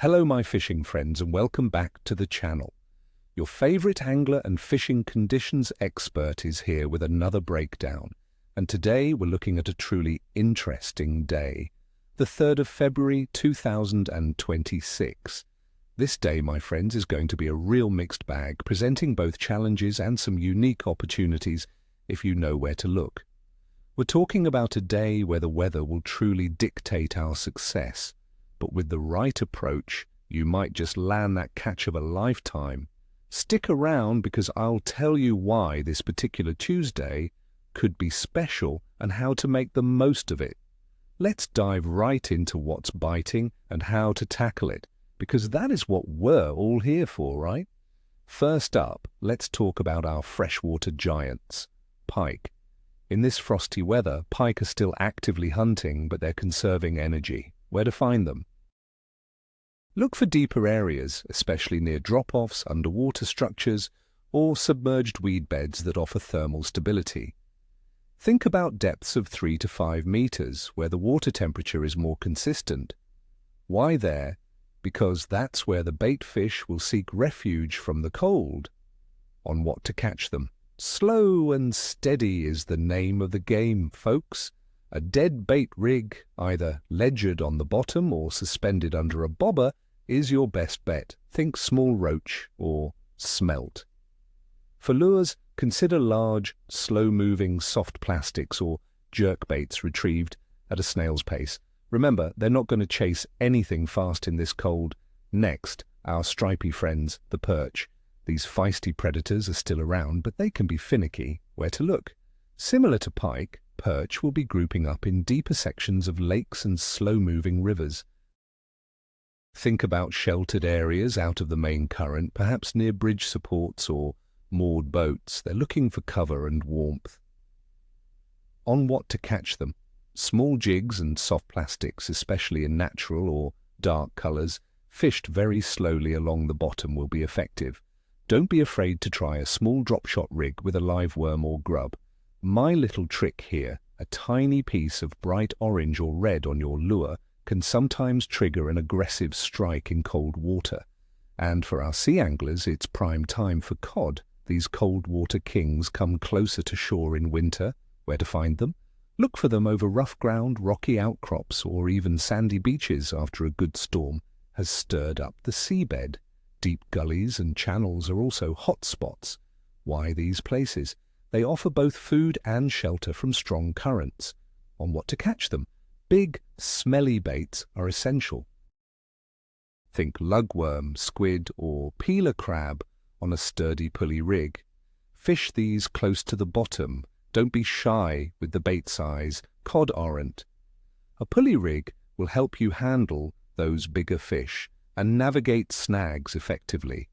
Hello my fishing friends and welcome back to the channel. Your favorite angler and fishing conditions expert is here with another breakdown. And today we're looking at a truly interesting day, the 3rd of February 2026. This day, my friends, is going to be a real mixed bag, presenting both challenges and some unique opportunities if you know where to look. We're talking about a day where the weather will truly dictate our success. But with the right approach, you might just land that catch of a lifetime. Stick around because I'll tell you why this particular Tuesday could be special and how to make the most of it. Let's dive right into what's biting and how to tackle it, because that is what we're all here for, right? First up, let's talk about our freshwater giants, pike. In this frosty weather, pike are still actively hunting, but they're conserving energy. Where to find them? Look for deeper areas, especially near drop-offs, underwater structures, or submerged weed beds that offer thermal stability. Think about depths of 3 to 5 meters, where the water temperature is more consistent. Why there? Because that's where the bait fish will seek refuge from the cold. On what to catch them? Slow and steady is the name of the game, folks. A dead bait rig, either ledgered on the bottom or suspended under a bobber, is your best bet. Think small roach or smelt. For lures, consider large, slow-moving soft plastics or jerkbaits retrieved at a snail's pace. Remember, they're not going to chase anything fast in this cold. Next, our stripy friends, the perch. These feisty predators are still around, but they can be finicky. Where to look? Similar to pike, perch will be grouping up in deeper sections of lakes and slow-moving rivers. Think about sheltered areas out of the main current, perhaps near bridge supports or moored boats. They're looking for cover and warmth. On what to catch them? Small jigs and soft plastics, especially in natural or dark colors, fished very slowly along the bottom will be effective. Don't be afraid to try a small drop-shot rig with a live worm or grub. My little trick here, a tiny piece of bright orange or red on your lure, can sometimes trigger an aggressive strike in cold water. And for our sea anglers, it's prime time for cod. These cold water kings come closer to shore in winter. Where to find them? Look for them over rough ground, rocky outcrops, or even sandy beaches after a good storm has stirred up the seabed. Deep gullies and channels are also hot spots. Why these places? They offer both food and shelter from strong currents. On what to catch them? Big, smelly baits are essential. Think lugworm, squid, or peeler crab on a sturdy pulley rig. Fish these close to the bottom. Don't be shy with the bait size. Cod aren't. A pulley rig will help you handle those bigger fish and navigate snags effectively.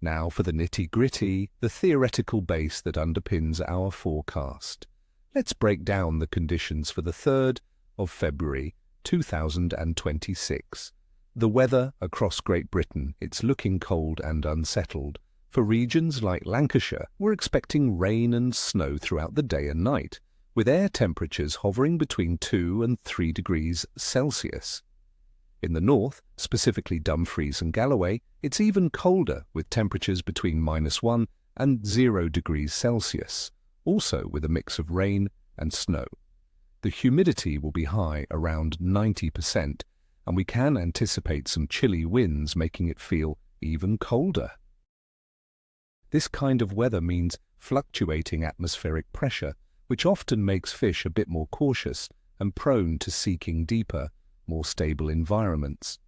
Now for the nitty-gritty, the theoretical base that underpins our forecast. Let's break down the conditions for the 3rd of February 2026. The weather across Great Britain, it's looking cold and unsettled. For regions like Lancashire, we're expecting rain and snow throughout the day and night, with air temperatures hovering between 2 and 3 degrees Celsius. In the north, specifically Dumfries and Galloway, it's even colder, with temperatures between -1 and 0 degrees Celsius, also with a mix of rain and snow. The humidity will be high, around 90%, and we can anticipate some chilly winds, making it feel even colder. This kind of weather means fluctuating atmospheric pressure, which often makes fish a bit more cautious and prone to seeking deeper, more stable environments.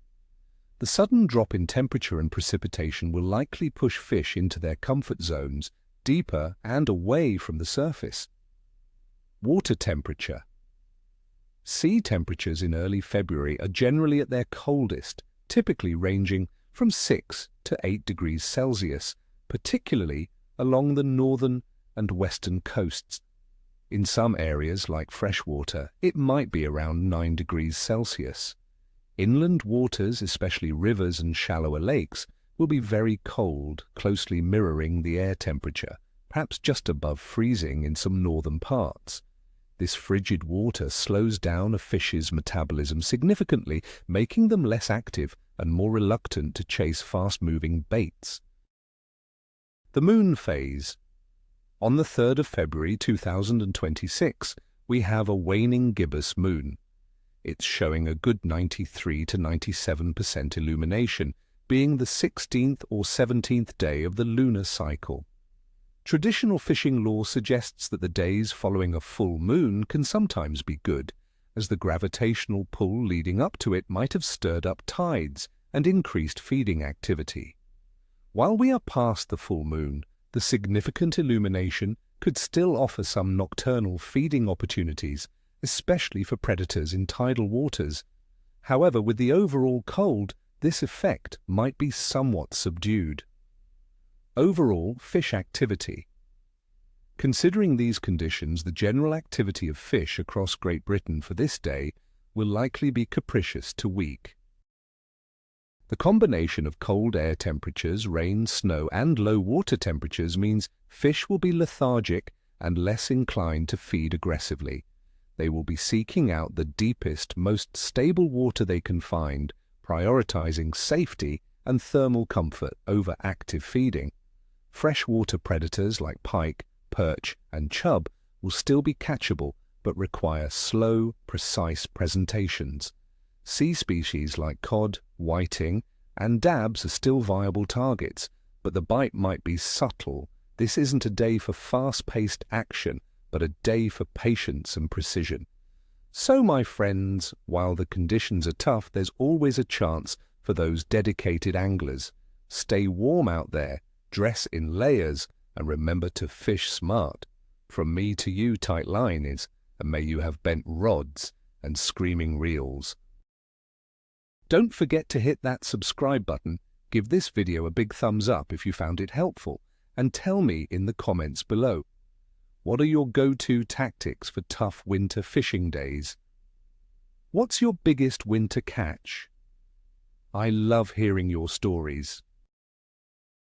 The sudden drop in temperature and precipitation will likely push fish into their comfort zones, deeper and away from the surface. Water temperature. Sea temperatures in early February are generally at their coldest, typically ranging from 6 to 8 degrees Celsius, particularly along the northern and western coasts. In some areas, like freshwater, it might be around 9 degrees Celsius. Inland waters, especially rivers and shallower lakes, will be very cold, closely mirroring the air temperature, perhaps just above freezing in some northern parts. This frigid water slows down a fish's metabolism significantly, making them less active and more reluctant to chase fast-moving baits. The moon phase. On the 3rd of February 2026, we have a waning gibbous moon. It's showing a good 93 to 97% illumination, being the 16th or 17th day of the lunar cycle. Traditional fishing lore suggests that the days following a full moon can sometimes be good, as the gravitational pull leading up to it might have stirred up tides and increased feeding activity. While we are past the full moon, the significant illumination could still offer some nocturnal feeding opportunities, especially for predators in tidal waters. However, with the overall cold, this effect might be somewhat subdued. Overall fish activity. Considering these conditions, the general activity of fish across Great Britain for this day will likely be capricious to weak. The combination of cold air temperatures, rain, snow, and low water temperatures means fish will be lethargic and less inclined to feed aggressively. They will be seeking out the deepest, most stable water they can find, prioritizing safety and thermal comfort over active feeding. Freshwater predators like pike, perch, and chub will still be catchable but require slow, precise presentations. Sea species like cod, whiting, and dabs are still viable targets, but the bite might be subtle. This isn't a day for fast-paced action, but a day for patience and precision. So, my friends, while the conditions are tough, there's always a chance for those dedicated anglers. Stay warm out there, dress in layers, and remember to fish smart. From me to you, tight liners, and may you have bent rods and screaming reels. Don't forget to hit that subscribe button, give this video a big thumbs up if you found it helpful, and tell me in the comments below. What are your go-to tactics for tough winter fishing days? What's your biggest winter catch? I love hearing your stories.